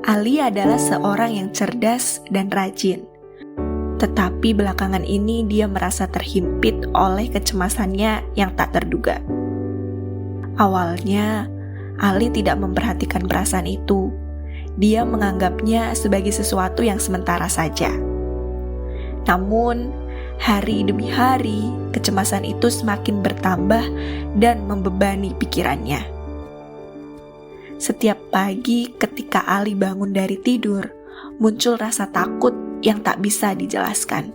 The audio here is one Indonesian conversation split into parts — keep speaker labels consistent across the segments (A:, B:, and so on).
A: Ali adalah seorang yang cerdas dan rajin. Tetapi belakangan ini dia merasa terhimpit oleh kecemasannya yang tak terduga. Awalnya, Ali tidak memperhatikan perasaan itu. Dia menganggapnya sebagai sesuatu yang sementara saja. Namun, hari demi hari, kecemasan itu semakin bertambah dan membebani pikirannya. Setiap pagi ketika Ali bangun dari tidur, muncul rasa takut yang tak bisa dijelaskan.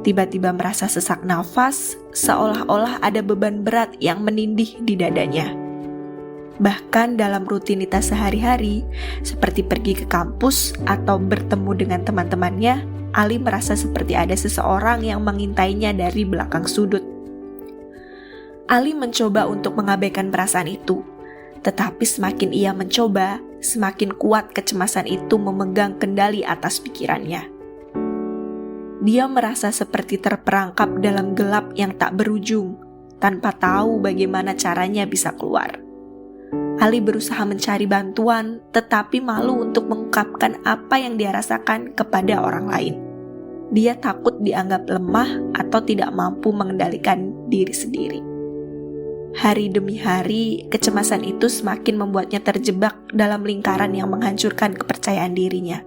A: Tiba-tiba merasa sesak nafas, seolah-olah ada beban berat yang menindih di dadanya. Bahkan dalam rutinitas sehari-hari, seperti pergi ke kampus atau bertemu dengan teman-temannya, Ali merasa seperti ada seseorang yang mengintainya dari belakang sudut. Ali mencoba untuk mengabaikan perasaan itu, tetapi semakin ia mencoba, semakin kuat kecemasan itu memegang kendali atas pikirannya. Dia merasa seperti terperangkap dalam gelap yang tak berujung, tanpa tahu bagaimana caranya bisa keluar. Ali berusaha mencari bantuan, tetapi malu untuk mengungkapkan apa yang dia rasakan kepada orang lain. Dia takut dianggap lemah atau tidak mampu mengendalikan diri sendiri. Hari demi hari, kecemasan itu semakin membuatnya terjebak dalam lingkaran yang menghancurkan kepercayaan dirinya.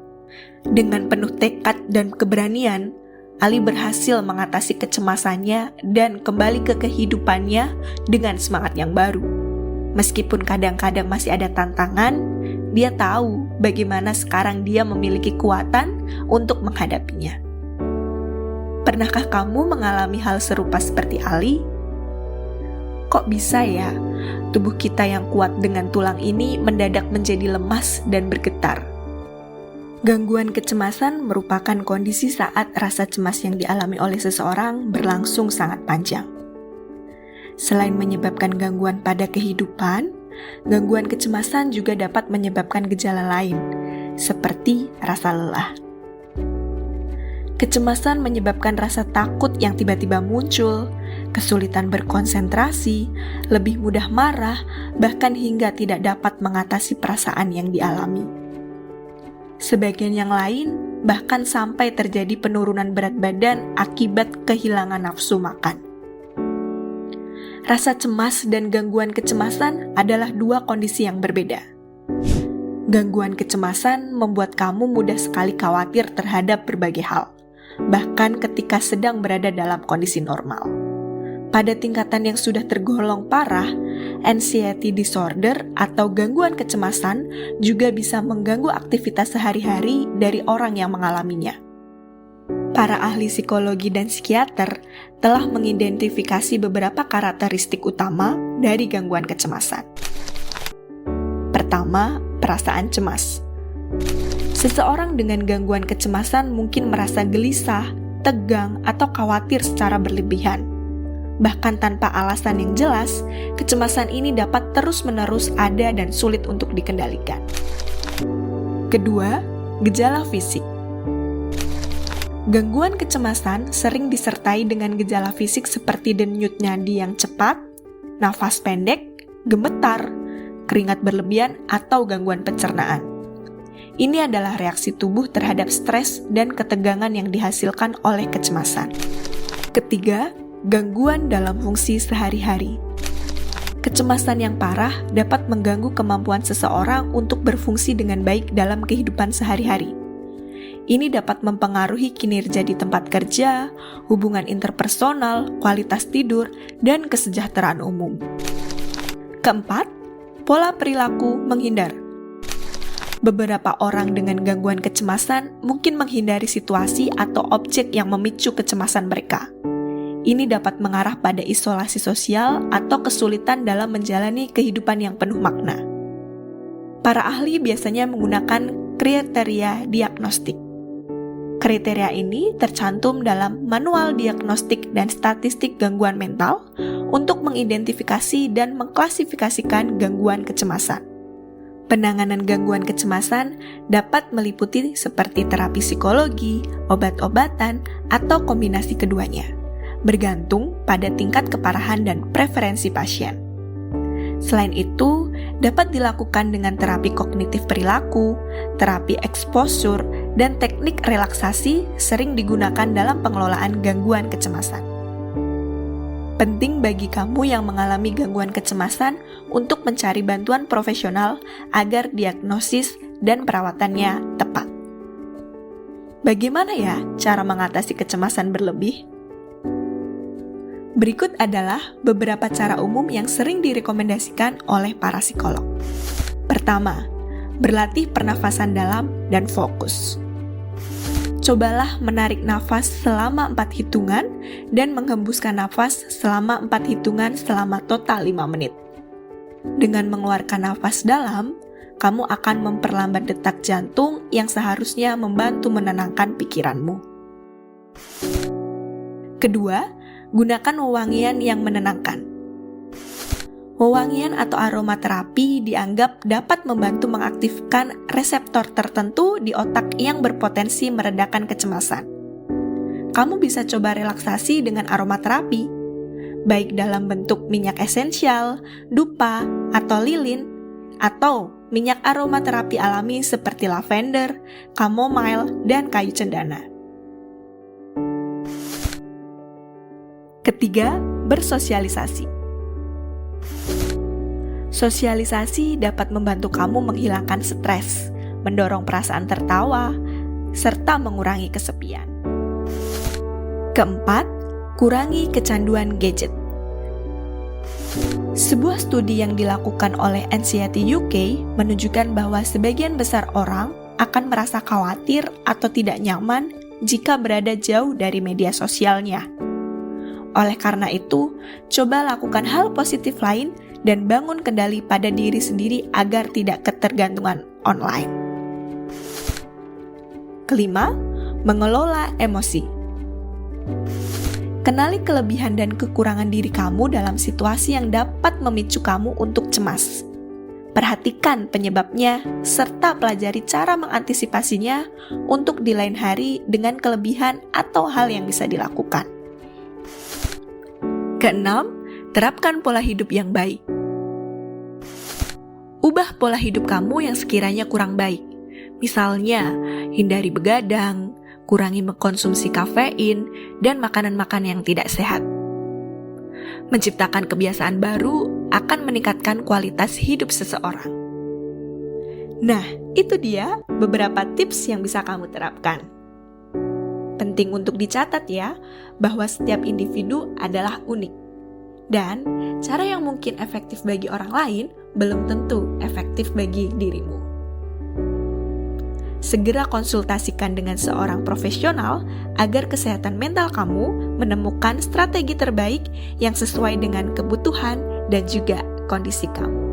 A: Dengan penuh tekad dan keberanian, Ali berhasil mengatasi kecemasannya dan kembali ke kehidupannya dengan semangat yang baru. Meskipun kadang-kadang masih ada tantangan, dia tahu bagaimana sekarang dia memiliki kekuatan untuk menghadapinya. Pernahkah kamu mengalami hal serupa seperti Ali? Kok bisa ya, tubuh kita yang kuat dengan tulang ini mendadak menjadi lemas dan bergetar? Gangguan kecemasan merupakan kondisi saat rasa cemas yang dialami oleh seseorang berlangsung sangat panjang. Selain menyebabkan gangguan pada kehidupan, gangguan kecemasan juga dapat menyebabkan gejala lain, seperti rasa lelah. Kecemasan menyebabkan rasa takut yang tiba-tiba muncul, kesulitan berkonsentrasi, lebih mudah marah, bahkan hingga tidak dapat mengatasi perasaan yang dialami. Sebagian yang lain bahkan sampai terjadi penurunan berat badan akibat kehilangan nafsu makan. Rasa cemas dan gangguan kecemasan adalah dua kondisi yang berbeda. Gangguan kecemasan membuat kamu mudah sekali khawatir terhadap berbagai hal, bahkan ketika sedang berada dalam kondisi normal. Pada tingkatan yang sudah tergolong parah, anxiety disorder atau gangguan kecemasan juga bisa mengganggu aktivitas sehari-hari dari orang yang mengalaminya. Para ahli psikologi dan psikiater telah mengidentifikasi beberapa karakteristik utama dari gangguan kecemasan. Pertama, perasaan cemas. Seseorang dengan gangguan kecemasan mungkin merasa gelisah, tegang, atau khawatir secara berlebihan. Bahkan tanpa alasan yang jelas, kecemasan ini dapat terus-menerus ada dan sulit untuk dikendalikan. Kedua, gejala fisik. Gangguan kecemasan sering disertai dengan gejala fisik seperti denyut nadi yang cepat, nafas pendek, gemetar, keringat berlebihan, atau gangguan pencernaan. Ini adalah reaksi tubuh terhadap stres dan ketegangan yang dihasilkan oleh kecemasan. Ketiga, gangguan dalam fungsi sehari-hari. Kecemasan yang parah dapat mengganggu kemampuan seseorang untuk berfungsi dengan baik dalam kehidupan sehari-hari. Ini dapat mempengaruhi kinerja di tempat kerja, hubungan interpersonal, kualitas tidur, dan kesejahteraan umum. Keempat, pola perilaku menghindar. Beberapa orang dengan gangguan kecemasan mungkin menghindari situasi atau objek yang memicu kecemasan mereka. Ini dapat mengarah pada isolasi sosial atau kesulitan dalam menjalani kehidupan yang penuh makna. Para ahli biasanya menggunakan kriteria diagnostik. Kriteria ini tercantum dalam Manual Diagnostik dan Statistik Gangguan Mental untuk mengidentifikasi dan mengklasifikasikan gangguan kecemasan. Penanganan gangguan kecemasan dapat meliputi seperti terapi psikologi, obat-obatan, atau kombinasi keduanya, bergantung pada tingkat keparahan dan preferensi pasien. Selain itu, dapat dilakukan dengan terapi kognitif perilaku, terapi exposure, dan teknik relaksasi sering digunakan dalam pengelolaan gangguan kecemasan. Penting bagi kamu yang mengalami gangguan kecemasan untuk mencari bantuan profesional agar diagnosis dan perawatannya tepat. Bagaimana ya cara mengatasi kecemasan berlebih? Berikut adalah beberapa cara umum yang sering direkomendasikan oleh para psikolog. Pertama, berlatih pernafasan dalam dan fokus. Cobalah menarik nafas selama 4 hitungan dan menghembuskan nafas selama 4 hitungan selama total 5 menit. Dengan mengeluarkan nafas dalam, kamu akan memperlambat detak jantung yang seharusnya membantu menenangkan pikiranmu. Kedua, gunakan wewangian yang menenangkan. Wewangian atau aromaterapi dianggap dapat membantu mengaktifkan reseptor tertentu di otak yang berpotensi meredakan kecemasan. Kamu bisa coba relaksasi dengan aromaterapi, baik dalam bentuk minyak esensial, dupa, atau lilin, atau minyak aromaterapi alami seperti lavender, chamomile, dan kayu cendana. Ketiga, bersosialisasi. Sosialisasi dapat membantu kamu menghilangkan stres, mendorong perasaan tertawa, serta mengurangi kesepian. Keempat, kurangi kecanduan gadget. Sebuah studi yang dilakukan oleh Anxiety UK menunjukkan bahwa sebagian besar orang akan merasa khawatir atau tidak nyaman jika berada jauh dari media sosialnya. Oleh karena itu, coba lakukan hal positif lain dan bangun kendali pada diri sendiri agar tidak ketergantungan online. Kelima, mengelola emosi. Kenali kelebihan dan kekurangan diri kamu dalam situasi yang dapat memicu kamu untuk cemas. Perhatikan penyebabnya, serta pelajari cara mengantisipasinya untuk di lain hari dengan kelebihan atau hal yang bisa dilakukan. Keenam, terapkan pola hidup yang baik. Ubah pola hidup kamu yang sekiranya kurang baik. Misalnya, hindari begadang, kurangi mengkonsumsi kafein, dan makanan-makanan yang tidak sehat. Menciptakan kebiasaan baru akan meningkatkan kualitas hidup seseorang. Nah, itu dia beberapa tips yang bisa kamu terapkan. Penting untuk dicatat ya, bahwa setiap individu adalah unik. Dan cara yang mungkin efektif bagi orang lain belum tentu efektif bagi dirimu. Segera konsultasikan dengan seorang profesional agar kesehatan mental kamu menemukan strategi terbaik yang sesuai dengan kebutuhan dan juga kondisi kamu.